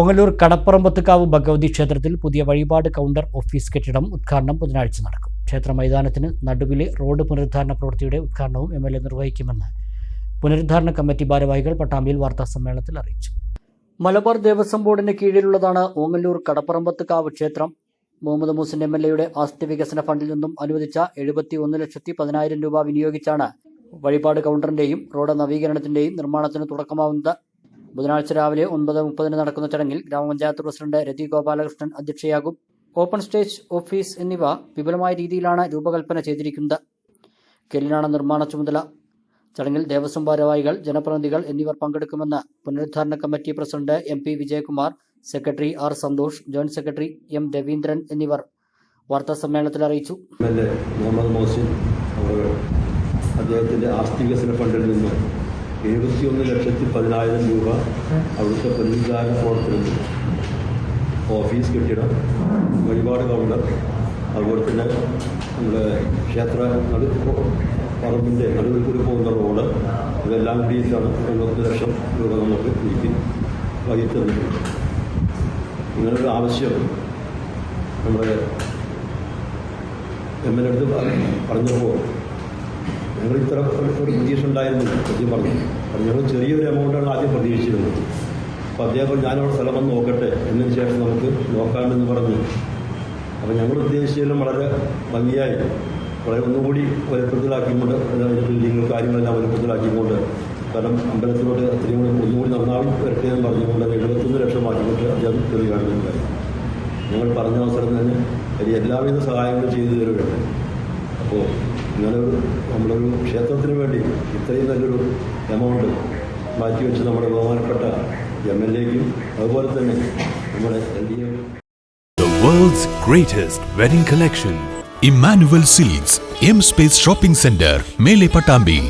ഓങ്ങല്ലൂർ കടപ്പുറമ്പത്തുകാവ് ഭഗവതി ക്ഷേത്രത്തിൽ പുതിയ വഴിപാട് കൗണ്ടർ ഓഫീസ് കെട്ടിടം ഉദ്ഘാടനം ബുധനാഴ്ച നടക്കും. ക്ഷേത്ര മൈതാനത്തിന് നടുവിലെ റോഡ് പുനരുദ്ധാരണ പ്രവൃത്തിയുടെ ഉദ്ഘാടനവും MLA നിർവഹിക്കുമെന്ന് പുനരുദ്ധാരണ കമ്മിറ്റി ഭാരവാഹികൾ പട്ടാമ്പിയിൽ വാർത്താസമ്മേളനത്തിൽ അറിയിച്ചു. മലബാർ ദേവസ്വം ബോർഡിന് കീഴിലുള്ളതാണ് ഓങ്ങല്ലൂർ കടപ്പുറമ്പത്തുകാവ് ക്ഷേത്രം. മുഹമ്മദ് മൂസിൻ MLAയുടെ ആസ്തി വികസന ഫണ്ടിൽ നിന്നും അനുവദിച്ച 71,10,000 രൂപ വിനിയോഗിച്ചാണ് വഴിപാട് കൗണ്ടറിന്റെയും റോഡ് നവീകരണത്തിന്റെയും നിർമ്മാണത്തിന് തുടക്കമാവുന്നത്. ബുധനാഴ്ച രാവിലെ 9:30 നടക്കുന്ന ചടങ്ങിൽ ഗ്രാമപഞ്ചായത്ത് പ്രസിഡന്റ് രതി ഗോപാലകൃഷ്ണൻ അധ്യക്ഷയാകും. ഓപ്പൺ സ്റ്റേജ്, ഓഫീസ് എന്നിവ വിപുലമായ രീതിയിലാണ് രൂപകൽപ്പന ചെയ്തിരിക്കുന്നത്. കെല്ലിനാണ് നിർമ്മാണ ചുമതല. ചടങ്ങിൽ ദേവസ്വം ഭാരവാഹികൾ, ജനപ്രതിനിധികൾ എന്നിവർ പങ്കെടുക്കുമെന്ന് പുനരുദ്ധാരണ committee president MP Vijayakumar, secretary R Santhosh, joint secretary M Raveendran എന്നിവർ വാർത്താസമ്മേളനത്തിൽ അറിയിച്ചു. മുഹമ്മദ് മൂസിൻ അദ്ദേഹത്തിന്റെ ആസ്തി വികസന ഫണ്ടിൽ നിന്ന് 71,10,000 രൂപ അവിടുത്തെ പുനരുദ്ധാരണ പ്രവർത്തനത്തിൽ ഓഫീസ് കെട്ടിടം, വഴിപാട് കൗണ്ടർ, അതുപോലെ തന്നെ നമ്മുടെ ക്ഷേത്ര പറമ്പിൻ്റെ നടുവിൽ കൂടി പോകുന്ന റോഡ്, ഇതെല്ലാം കൂടിയിട്ടാണ് 70 ലക്ഷം രൂപ നമുക്ക് എനിക്ക് വഹിച്ചിട്ടുണ്ട്. ഇങ്ങനൊരു ആവശ്യം നമ്മുടെ MLA അടുത്ത് പറഞ്ഞപ്പോൾ ഞങ്ങൾ ഇത്ര ഒരു പ്രതീക്ഷ ഉണ്ടായിരുന്നു. സത്യം ഞങ്ങൾ ചെറിയൊരു എമൗണ്ടാണ് ആദ്യം പ്രതീക്ഷിച്ചിരുന്നത്. അപ്പോൾ അദ്ദേഹം ഞാനവിടെ സ്ഥലം വന്ന് നോക്കട്ടെ, എന്നതിന് ശേഷം നമുക്ക് നോക്കാമെന്ന് പറഞ്ഞു. അപ്പോൾ ഞങ്ങൾ ഉദ്ദേശിച്ചതിലും വളരെ ഭംഗിയായി, വളരെ ഒന്നുകൂടി വലുപ്പത്തിലാക്കിക്കൊണ്ട്, അതായത് ബിൽഡിങ്ങും കാര്യങ്ങളെല്ലാം വലുപ്പത്തിലാക്കിക്കൊണ്ട്, കാരണം അമ്പലത്തിലോട്ട് അത്രയും കൂടി ഒന്നുകൂടി നന്നായി വരട്ടെ എന്ന് പറഞ്ഞുകൊണ്ട് 71 ലക്ഷം ആക്കിക്കൊണ്ട് അദ്ദേഹം ചെറിയ കാണുന്നുണ്ടായി. ഞങ്ങൾ പറഞ്ഞ അവസരം തന്നെ എല്ലാവിധ സഹായങ്ങളും ചെയ്തു തരുകയുണ്ട്. അപ്പോൾ ഇങ്ങനൊരു നമ്മളൊരു ക്ഷേത്രത്തിന് വേണ്ടി ഇത്രയും നല്ലൊരു എമൗണ്ട് മാറ്റിവെച്ച് നമ്മുടെ ബഹുമാനപ്പെട്ട MLAയ്ക്കും അതുപോലെ തന്നെ നമ്മുടെ LDA The world's greatest wedding collection, Emmanuel Silks, M Space Shopping Center, Mele Patambi.